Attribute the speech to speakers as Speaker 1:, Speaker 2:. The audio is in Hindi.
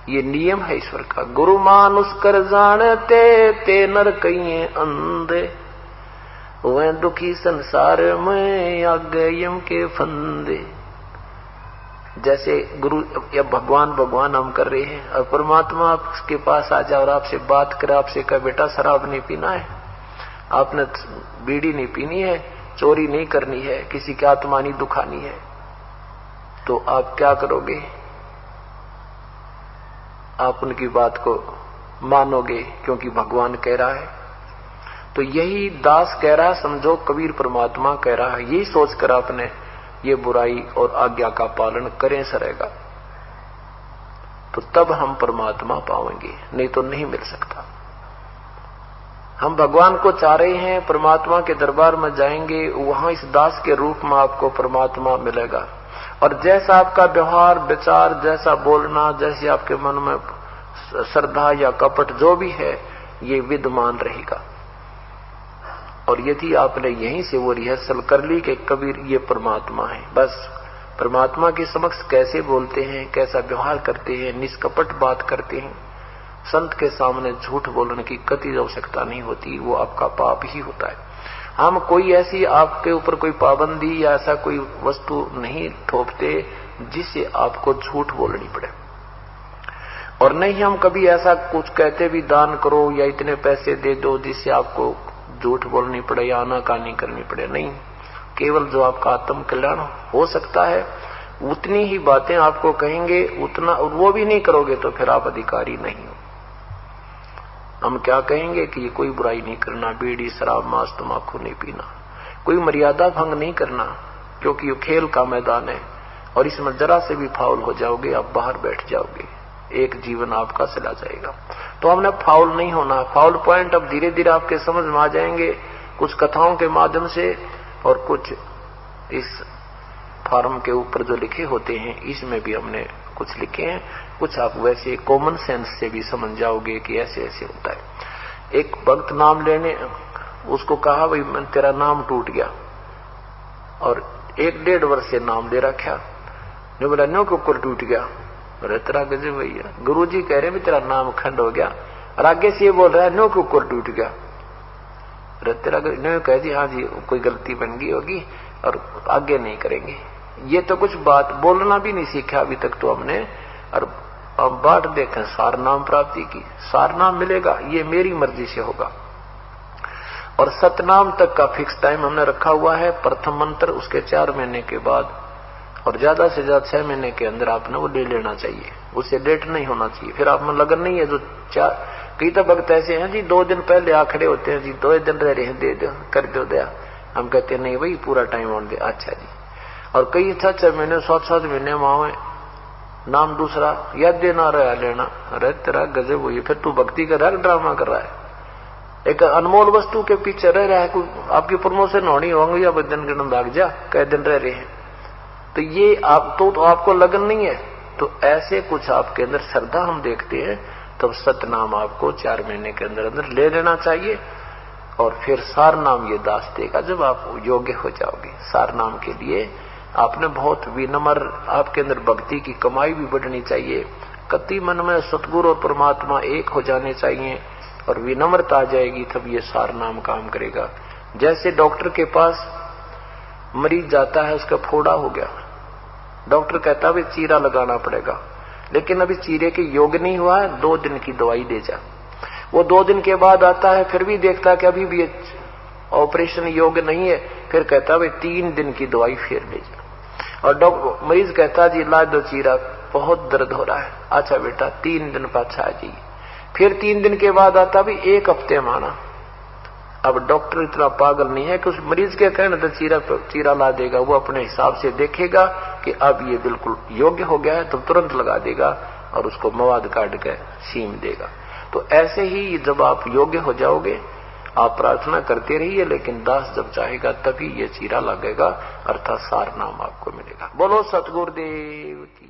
Speaker 1: ये नियम है ईश्वर का। गुरु मानुष कर जानते ते नर कहिए अंधे, वह दुखी संसार में आगे यम के फंदे। जैसे गुरु या भगवान भगवान हम कर रहे हैं और परमात्मा आपके पास आ जाए और आपसे बात करे, आपसे कहे बेटा शराब नहीं पीना है, आपने बीड़ी नहीं पीनी है, चोरी नहीं करनी है, किसी की आत्मा नहीं दुखानी है, तो आप क्या करोगे? आप उनकी बात को मानोगे क्योंकि भगवान कह रहा है। तो यही दास कह रहा है, समझो कबीर परमात्मा कह रहा है, यही सोचकर आपने ये बुराई और आज्ञा का पालन करें सरेगा, तो तब हम परमात्मा पाएंगे, नहीं तो नहीं मिल सकता। हम भगवान को चाह रहे हैं, परमात्मा के दरबार में जाएंगे, वहां इस दास के रूप में आपको परमात्मा मिलेगा। और जैसा आपका व्यवहार विचार, जैसा बोलना, जैसे आपके मन में श्रद्धा या कपट जो भी है, ये विद्यमान रहेगा। और यदि आपने यहीं से वो रिहर्सल कर ली कि कबीर ये परमात्मा है, बस परमात्मा के समक्ष कैसे बोलते हैं, कैसा व्यवहार करते हैं, निष्कपट बात करते हैं, संत के सामने झूठ बोलने की कतई आवश्यकता नहीं होती, वो आपका पाप ही होता है। हम कोई ऐसी आपके ऊपर कोई पाबंदी या ऐसा कोई वस्तु नहीं थोपते जिससे आपको झूठ बोलनी पड़े, और नहीं हम कभी ऐसा कुछ कहते भी दान करो या इतने पैसे दे दो जिससे आपको झूठ बोलनी पड़े या आनाकानी करनी पड़े। नहीं, केवल जो आपका आत्म कल्याण हो सकता है उतनी ही बातें आपको कहेंगे, उतना, और वो भी नहीं करोगे तो फिर आप अधिकारी नहीं हो। हम क्या कहेंगे कि ये कोई बुराई नहीं करना, बीड़ी शराब मांस तम्बाकू नहीं पीना, कोई मर्यादा भंग नहीं करना, क्योंकि ये खेल का मैदान है और इसमें जरा से भी फाउल हो जाओगे आप बाहर बैठ जाओगे, एक जीवन आपका चला जाएगा। तो हमने फाउल नहीं होना। फाउल पॉइंट अब धीरे धीरे आपके समझ में आ जाएंगे, कुछ कथाओं के माध्यम से और कुछ इस फॉर्म के ऊपर जो लिखे होते हैं इसमें भी हमने कुछ लिखे हैं, कुछ आप वैसे कॉमन सेंस से भी समझ जाओगे कि ऐसे ऐसे होता है। एक भक्त नाम लेने, उसको कहा भाई मैं तेरा नाम टूट गया, और 1-1.5 वर्ष से नाम दे रखा, जो बोला नो कुकर टूट गया। अरे तेरा गजब भैया, गुरु जी कह रहे भी तेरा नाम खंड हो गया, और आगे से ये बोल रहा है नो कुकर टूट गया। अरे तेरा नो कह दी हाँ जी कोई गलती बन गई होगी और आगे नहीं करेंगे। ये तो कुछ बात बोलना भी नहीं सीखा अभी तक तो हमने, और अब बात देखें सार नाम प्राप्ति की, सार नाम मिलेगा ये मेरी मर्जी से होगा। और सतनाम तक का फिक्स टाइम हमने रखा हुआ है, प्रथम मंत्र उसके 4 महीने के बाद, और ज्यादा से ज्यादा 6 महीने के अंदर आपने वो ले लेना चाहिए, उससे लेट नहीं होना चाहिए। फिर आप में लगन नहीं है, जो कई तो भक्त ऐसे हैं जी 2 दिन पहले आ खड़े होते हैं जी, 2 दिन रह रहे हैं, दे दो कर दो दया, हम कहते हैं नहीं भाई पूरा टाइम ऑन दे, अच्छा जी। और कई 6-6 महीने 7-7 महीने मावे नाम दूसरा याद देना रहा लेना। अरे तेरा गजब हुई, फिर तू भक्ति कर रहा है ड्रामा कर रहा है, एक अनमोल वस्तु के पीछे रह रहा है। कोई आपकी प्रमोशन होनी होंगी या दिन गिन भाग जा, कई दिन रह रहे हैं, तो ये आप तो आपको लगन नहीं है। तो ऐसे कुछ आपके अंदर श्रद्धा हम देखते हैं, तब सतनाम आपको 4 महीने के अंदर अंदर ले लेना चाहिए। और फिर सार नाम ये दास देगा जब आप योग्य हो जाओगे। सार नाम के लिए आपने बहुत विनम्र, आपके अंदर भक्ति की कमाई भी बढ़नी चाहिए, कति मन में सतगुरु और परमात्मा एक हो जाने चाहिए, और विनम्रता आ जाएगी तब ये सार नाम काम करेगा। जैसे डॉक्टर के पास मरीज जाता है, उसका फोड़ा हो गया, डॉक्टर कहता है चीरा लगाना पड़ेगा, लेकिन अभी चीरे के योग नहीं हुआ है, 2 दिन की दवाई दे जा। वो 2 दिन के बाद आता है, फिर भी देखता है कि अभी भी ऑपरेशन योग्य नहीं है, फिर कहता है 3 दिन की दवाई फिर ले जा। और डॉक्टर मरीज कहता जी ला दो चीरा, बहुत दर्द हो रहा है, अच्छा बेटा 3 दिन पाछा आ जाइए। फिर 3 दिन के बाद आता भी 1 हफ्ते माना। अब डॉक्टर इतना पागल नहीं है कि उस मरीज के कहने तो चीरा ला देगा, वो अपने हिसाब से देखेगा कि अब ये बिल्कुल योग्य हो गया है तो तुरंत लगा देगा और उसको मवाद काट के सीम देगा। तो ऐसे ही जब आप योग्य हो जाओगे, आप प्रार्थना करते रहिए, लेकिन दास जब चाहेगा तभी ये चीरा लगेगा, अर्थात सार नाम आपको मिलेगा। बोलो सतगुरुदेव की।